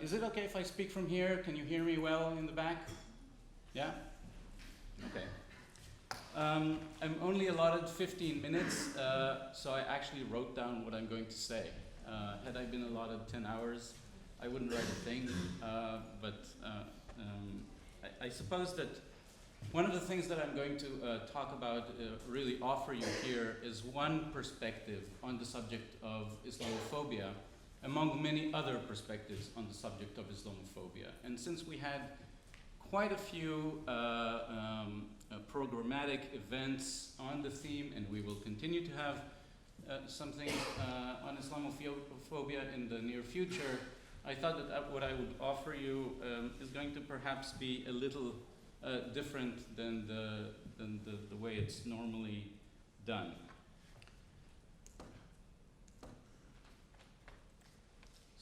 Is it okay if I speak from here? Can you hear me well in the back? Yeah? Okay. I'm only allotted 15 minutes, so I actually wrote down what I'm going to say. Had I been allotted 10 hours, I wouldn't write a thing, but I suppose that one of the things that I'm going to talk about, really offer you here, is one perspective on the subject of Islamophobia, among many other perspectives on the subject of Islamophobia. And since we had quite a few programmatic events on the theme, and we will continue to have something on Islamophobia in the near future, I thought that what I would offer you is going to perhaps be a little different than the way it's normally done.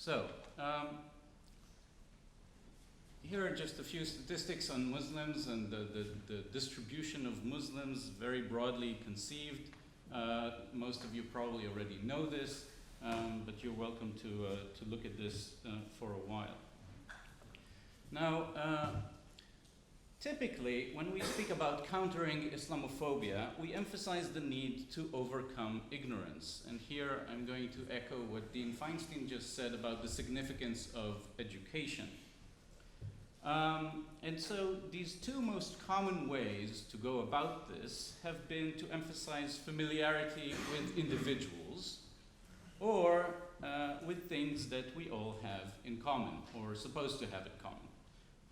So, here are just a few statistics on Muslims and the distribution of Muslims, very broadly conceived. Most of you probably already know this, but you're welcome to look at this for a while. Now, typically, when we speak about countering Islamophobia, we emphasize the need to overcome ignorance. And here I'm going to echo what Dean Feinstein just said about the significance of education. And so these two most common ways to go about this have been to emphasize familiarity with individuals or with things that we all have in common or are supposed to have in common.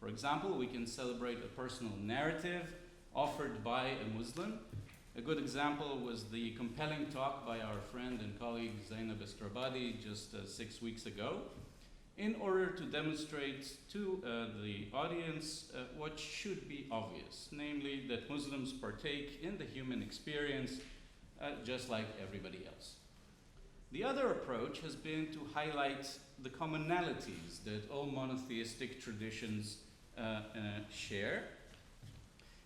For example, we can celebrate a personal narrative offered by a Muslim. A good example was the compelling talk by our friend and colleague Zainab Estrabadi just 6 weeks ago, in order to demonstrate to the audience what should be obvious, namely that Muslims partake in the human experience just like everybody else. The other approach has been to highlight the commonalities that all monotheistic traditions share,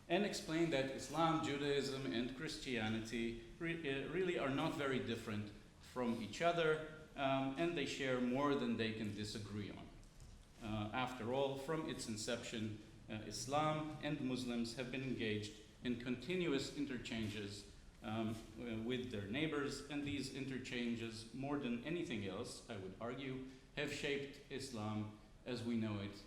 and explain that Islam, Judaism, and Christianity really are not very different from each other, and they share more than they can disagree on. After all, from its inception, Islam and Muslims have been engaged in continuous interchanges with their neighbors, and these interchanges, more than anything else, I would argue, have shaped Islam as we know it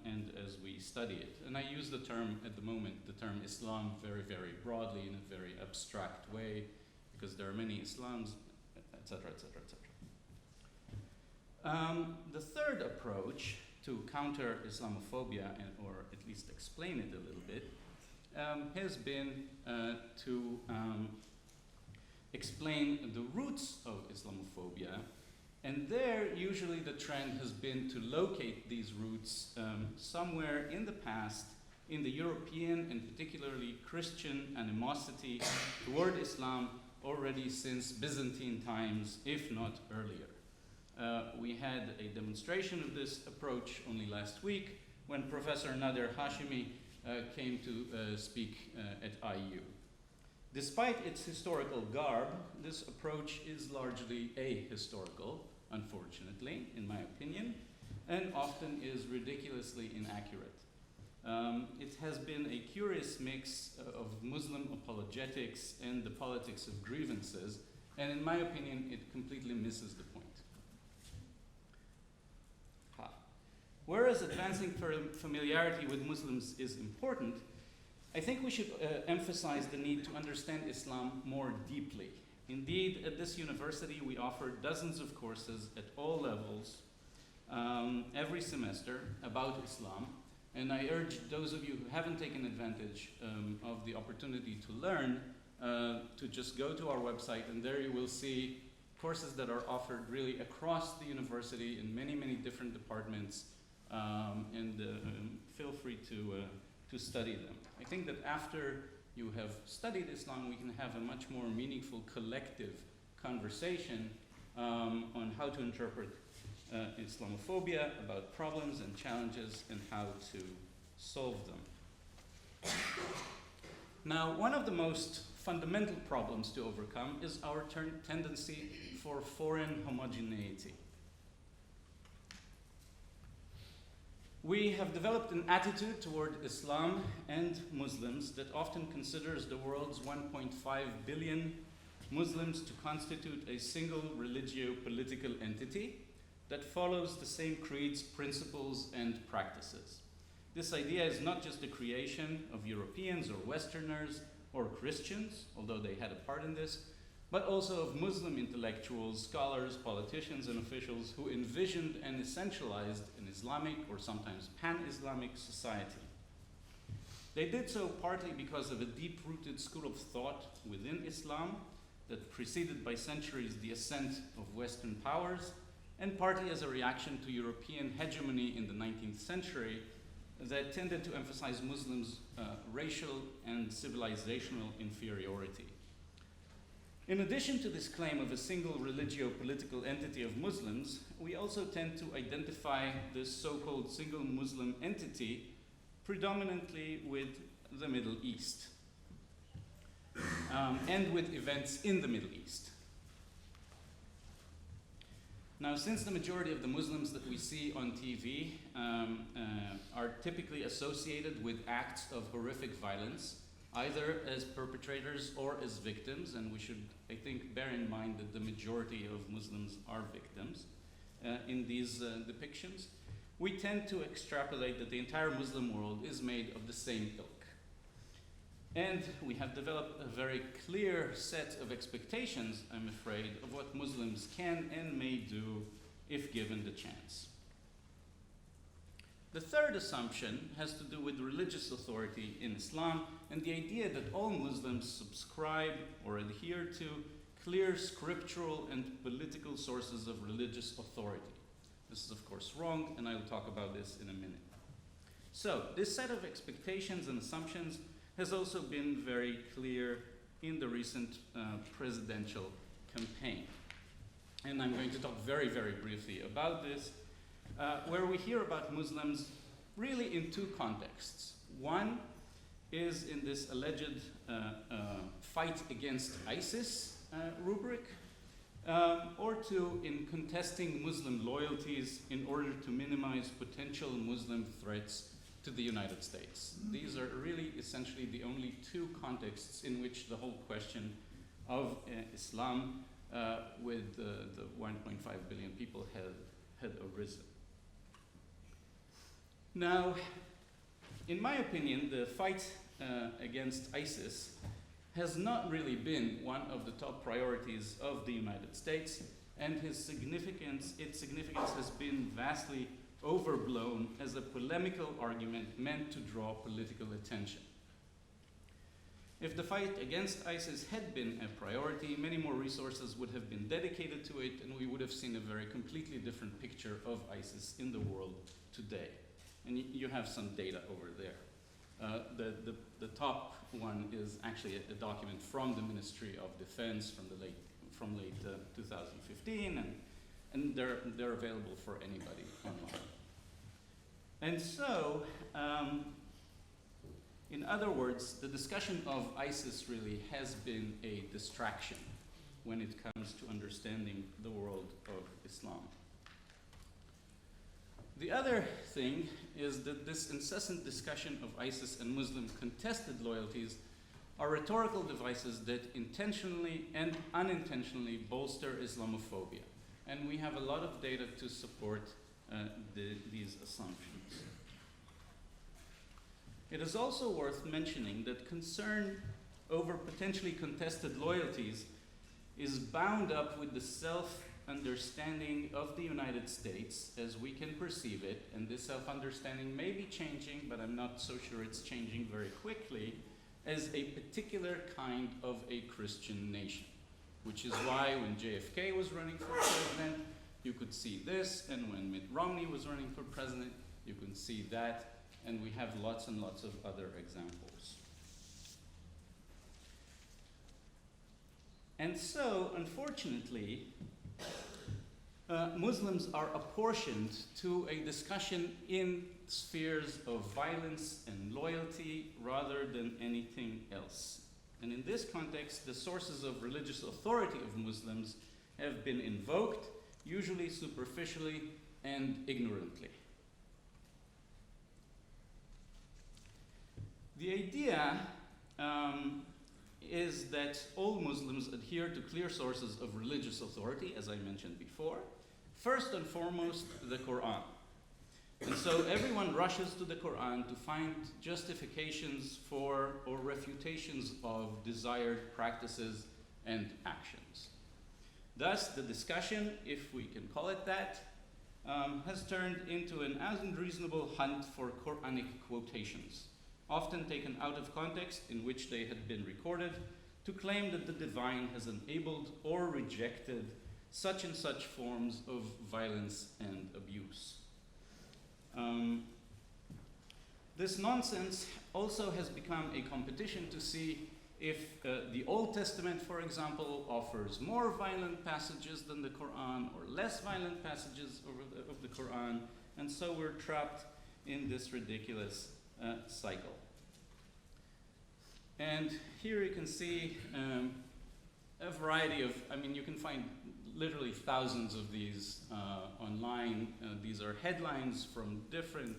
and as we study it. And I use the term, at the moment, the term Islam very, very broadly in a very abstract way, because there are many Islams, etc., etc., etc. The third approach to counter Islamophobia, or at least explain it a little bit, has been to explain the roots of Islamophobia. And there, usually the trend has been to locate these roots somewhere in the past in the European and particularly Christian animosity toward Islam already since Byzantine times, if not earlier. We had a demonstration of this approach only last week when Professor Nader Hashemi came to speak at IU. Despite its historical garb, this approach is largely ahistorical, unfortunately, in my opinion, and often is ridiculously inaccurate. It has been a curious mix of Muslim apologetics and the politics of grievances, and in my opinion, it completely misses the point. Whereas advancing familiarity with Muslims is important, I think we should emphasize the need to understand Islam more deeply. Indeed, at this university, we offer dozens of courses at all levels every semester about Islam. And I urge those of you who haven't taken advantage of the opportunity to learn to just go to our website, and there you will see courses that are offered really across the university in many, many different departments, and feel free to study them. I think that after you have studied Islam, we can have a much more meaningful collective conversation on how to interpret Islamophobia, about problems and challenges, and how to solve them. Now, one of the most fundamental problems to overcome is our tendency for foreign homogeneity. We have developed an attitude toward Islam and Muslims that often considers the world's 1.5 billion Muslims to constitute a single religio-political entity that follows the same creeds, principles, and practices. This idea is not just the creation of Europeans or Westerners or Christians, although they had a part in this, but also of Muslim intellectuals, scholars, politicians, and officials who envisioned and essentialized an Islamic or sometimes pan-Islamic society. They did so partly because of a deep-rooted school of thought within Islam that preceded by centuries the ascent of Western powers, and partly as a reaction to European hegemony in the 19th century that tended to emphasize Muslims' racial and civilizational inferiority. In addition to this claim of a single religio-political entity of Muslims, we also tend to identify this so-called single Muslim entity predominantly with the Middle East and with events in the Middle East. Now, since the majority of the Muslims that we see on TV are typically associated with acts of horrific violence, either as perpetrators or as victims, and we should, I think, bear in mind that the majority of Muslims are victims in these depictions, we tend to extrapolate that the entire Muslim world is made of the same ilk. And we have developed a very clear set of expectations, I'm afraid, of what Muslims can and may do if given the chance. The third assumption has to do with religious authority in Islam and the idea that all Muslims subscribe or adhere to clear scriptural and political sources of religious authority. This is, of course, wrong, and I will talk about this in a minute. So, this set of expectations and assumptions has also been very clear in the recent presidential campaign. And I'm going to talk very, very briefly about this, where we hear about Muslims really in two contexts. One is in this alleged fight against ISIS rubric, or two, in contesting Muslim loyalties in order to minimize potential Muslim threats to the United States. These are really essentially the only two contexts in which the whole question of Islam with the 1.5 billion people had arisen. Now, in my opinion, the fight against ISIS has not really been one of the top priorities of the United States, and its significance has been vastly overblown as a polemical argument meant to draw political attention. If the fight against ISIS had been a priority, many more resources would have been dedicated to it, and we would have seen a very completely different picture of ISIS in the world today. And you have some data over there. The top one is actually a document from the Ministry of Defense from late 2015, and they're available for anybody online. And so, in other words, the discussion of ISIS really has been a distraction when it comes to understanding the world of Islam. The other thing is that this incessant discussion of ISIS and Muslim contested loyalties are rhetorical devices that intentionally and unintentionally bolster Islamophobia. And we have a lot of data to support these assumptions. It is also worth mentioning that concern over potentially contested loyalties is bound up with the self-understanding of the United States as we can perceive it, and this self-understanding may be changing, but I'm not so sure it's changing very quickly, as a particular kind of a Christian nation, which is why when JFK was running for president, you could see this, and when Mitt Romney was running for president, you can see that, and we have lots and lots of other examples. And so, unfortunately, Muslims are apportioned to a discussion in spheres of violence and loyalty rather than anything else. And in this context, the sources of religious authority of Muslims have been invoked, usually superficially and ignorantly. The idea is that all Muslims adhere to clear sources of religious authority, as I mentioned before. First and foremost, the Quran. And so everyone rushes to the Quran to find justifications for or refutations of desired practices and actions. Thus, the discussion, if we can call it that, has turned into an unreasonable hunt for Quranic quotations, often taken out of context in which they had been recorded, to claim that the divine has enabled or rejected such and such forms of violence and abuse. This nonsense also has become a competition to see if the Old Testament, for example, offers more violent passages than the Quran or less violent passages of the Quran, and so we're trapped in this ridiculous cycle. And here you can see a variety of, you can find literally thousands of these online. These are headlines from different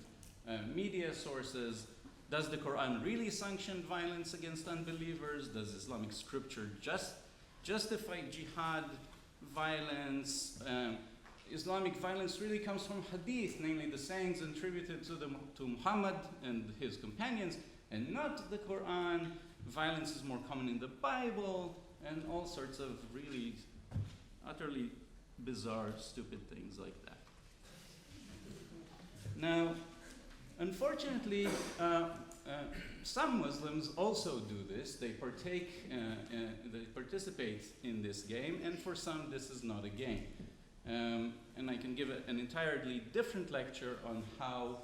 media sources. Does the Quran really sanction violence against unbelievers? Does Islamic scripture justify jihad violence? Islamic violence really comes from hadith, namely the sayings attributed to Muhammad and his companions, and not the Quran. Violence is more common in the Bible, and all sorts of really utterly bizarre, stupid things like that. Now, unfortunately, some Muslims also do this. They participate in this game, and for some, this is not a game. And I can give an entirely different lecture on how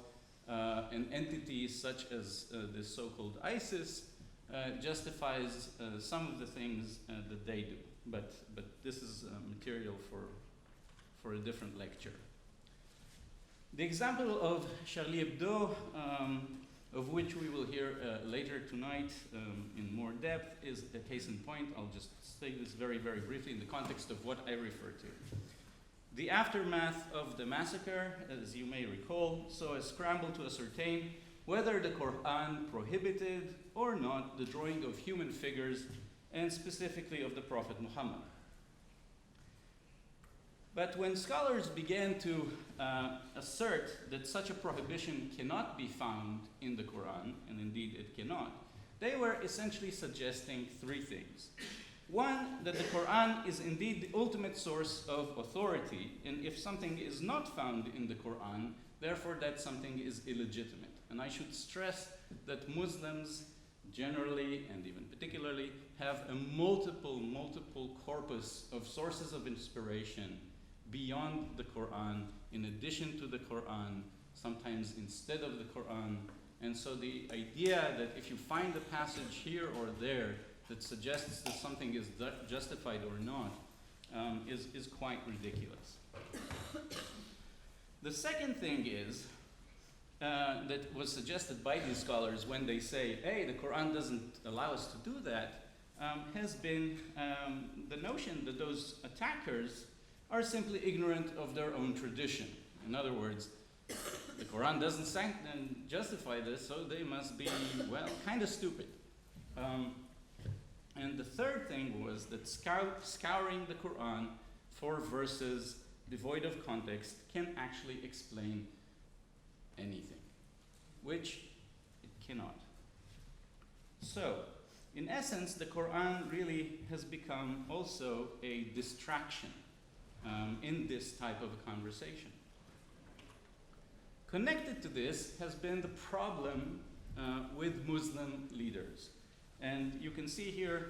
an entity such as this so-called ISIS justifies some of the things that they do. But this is material for a different lecture. The example of Charlie Hebdo, of which we will hear later tonight in more depth, is a case in point. I'll just say this very, very briefly in the context of what I refer to. The aftermath of the massacre, as you may recall, saw a scramble to ascertain whether the Quran prohibited or not the drawing of human figures, and specifically of the Prophet Muhammad. But when scholars began to assert that such a prohibition cannot be found in the Quran, and indeed it cannot, they were essentially suggesting three things. One, that the Quran is indeed the ultimate source of authority, and if something is not found in the Quran, therefore that something is illegitimate. And I should stress that Muslims generally, and even particularly, have a multiple corpus of sources of inspiration beyond the Quran, in addition to the Quran, sometimes instead of the Quran. And so the idea that if you find a passage here or there that suggests that something is justified or not is quite ridiculous. The second thing is that was suggested by these scholars when they say, hey, the Quran doesn't allow us to do that, has been the notion that those attackers are simply ignorant of their own tradition. In other words, the Quran doesn't justify this, so they must be, well, kind of stupid. And the third thing was that scouring the Quran for verses devoid of context can actually explain anything, which it cannot. So, in essence, the Quran really has become also a distraction in this type of a conversation. Connected to this has been the problem with Muslim leaders. And you can see here,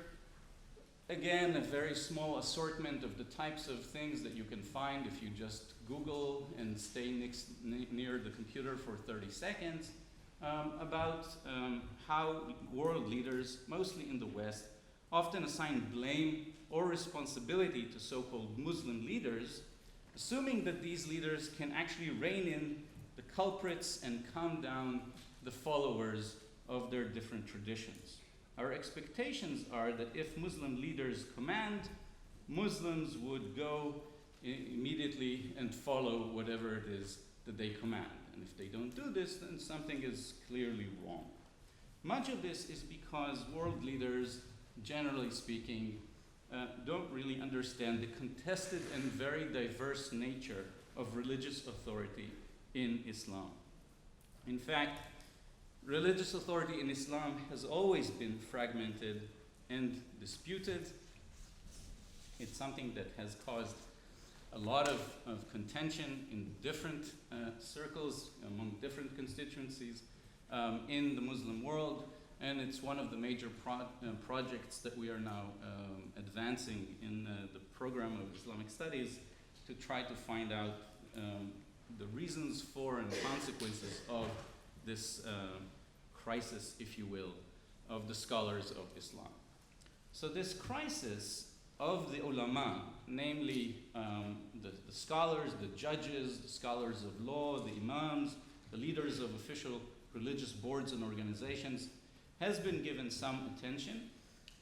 again, a very small assortment of the types of things that you can find if you just Google and stay near the computer for 30 seconds about how world leaders, mostly in the West, often assign blame or responsibility to so-called Muslim leaders, assuming that these leaders can actually rein in the culprits and calm down the followers of their different traditions. Our expectations are that if Muslim leaders command, Muslims would go immediately and follow whatever it is that they command. And if they don't do this, then something is clearly wrong. Much of this is because world leaders, generally speaking, don't really understand the contested and very diverse nature of religious authority in Islam. In fact, religious authority in Islam has always been fragmented and disputed. It's something that has caused a lot of contention in different circles, among different constituencies in the Muslim world, and it's one of the major projects that we are now advancing in the program of Islamic Studies to try to find out the reasons for and consequences of this crisis, if you will, of the scholars of Islam. So this crisis of the ulama, namely the scholars, the judges, the scholars of law, the imams, the leaders of official religious boards and organizations, has been given some attention,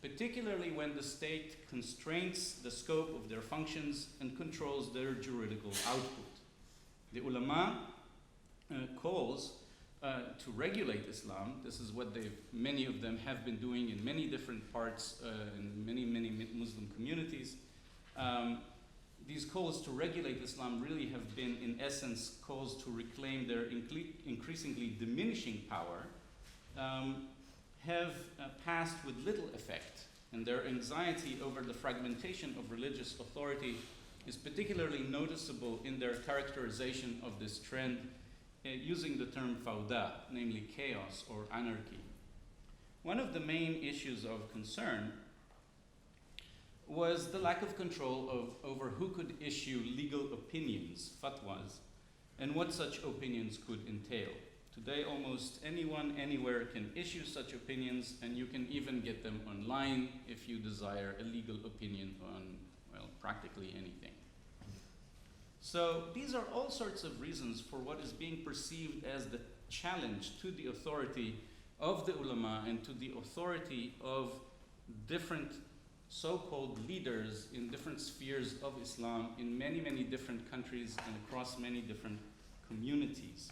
particularly when the state constrains the scope of their functions and controls their juridical output. The ulama calls to regulate Islam. This is what many of them have been doing in many different parts, in many Muslim communities. These calls to regulate Islam really have been, in essence, calls to reclaim their increasingly diminishing power, have passed with little effect, and their anxiety over the fragmentation of religious authority is particularly noticeable in their characterization of this trend using the term fawda, namely chaos or anarchy. One of the main issues of concern was the lack of control over who could issue legal opinions, fatwas, and what such opinions could entail. Today, almost anyone, anywhere can issue such opinions, and you can even get them online if you desire a legal opinion on, well, practically anything. So these are all sorts of reasons for what is being perceived as the challenge to the authority of the ulama and to the authority of different so-called leaders in different spheres of Islam in many different countries and across many different communities.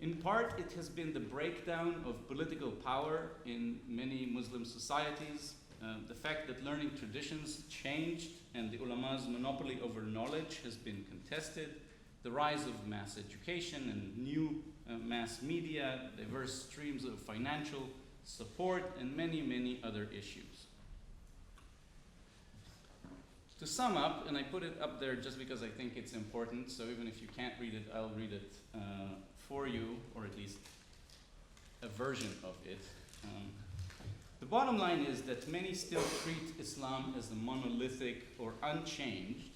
In part, it has been the breakdown of political power in many Muslim societies, the fact that learning traditions changed and the ulama's monopoly over knowledge has been contested, the rise of mass education and new mass media, diverse streams of financial support, and many other issues. To sum up, and I put it up there just because I think it's important, so even if you can't read it, I'll read it for you, or at least a version of it. The bottom line is that many still treat Islam as a monolithic or unchanged,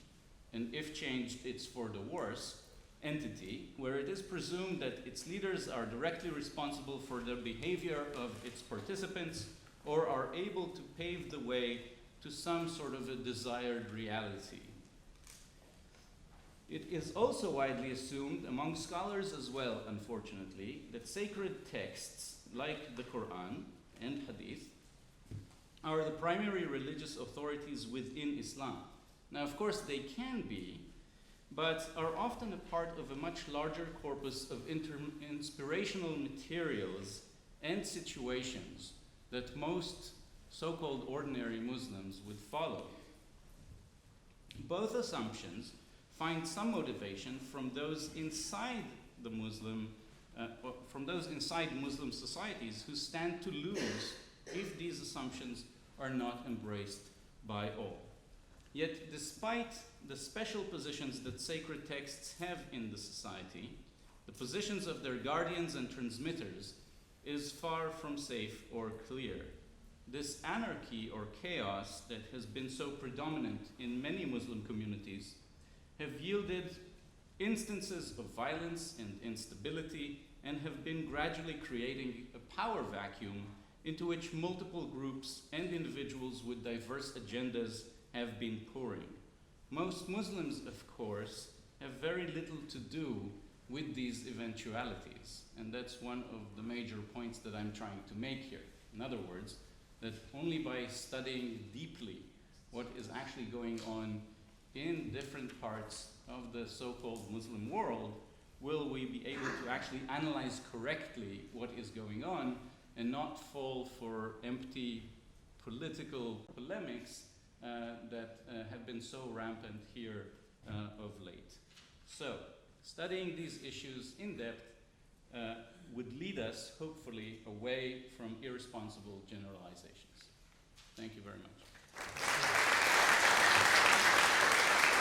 and if changed, it's for the worse, entity, where it is presumed that its leaders are directly responsible for the behavior of its participants or are able to pave the way to some sort of a desired reality. It is also widely assumed among scholars as well, unfortunately, that sacred texts like the Quran and Hadith are the primary religious authorities within Islam. Now, of course, they can be, but are often a part of a much larger corpus of inspirational materials and situations that most so-called ordinary Muslims would follow. Both assumptions find some motivation from those inside the Muslim societies who stand to lose if these assumptions are not embraced by all. Yet, despite the special positions that sacred texts have in the society, the positions of their guardians and transmitters is far from safe or clear. This anarchy or chaos that has been so predominant in many Muslim communities have yielded instances of violence and instability and have been gradually creating a power vacuum into which multiple groups and individuals with diverse agendas have been pouring. Most Muslims, of course, have very little to do with these eventualities, and that's one of the major points that I'm trying to make here. In other words, that only by studying deeply what is actually going on in different parts of the so-called Muslim world will we be able to actually analyze correctly what is going on and not fall for empty political polemics that have been so rampant here of late. So, studying these issues in depth would lead us, hopefully, away from irresponsible generalizations. Thank you very much.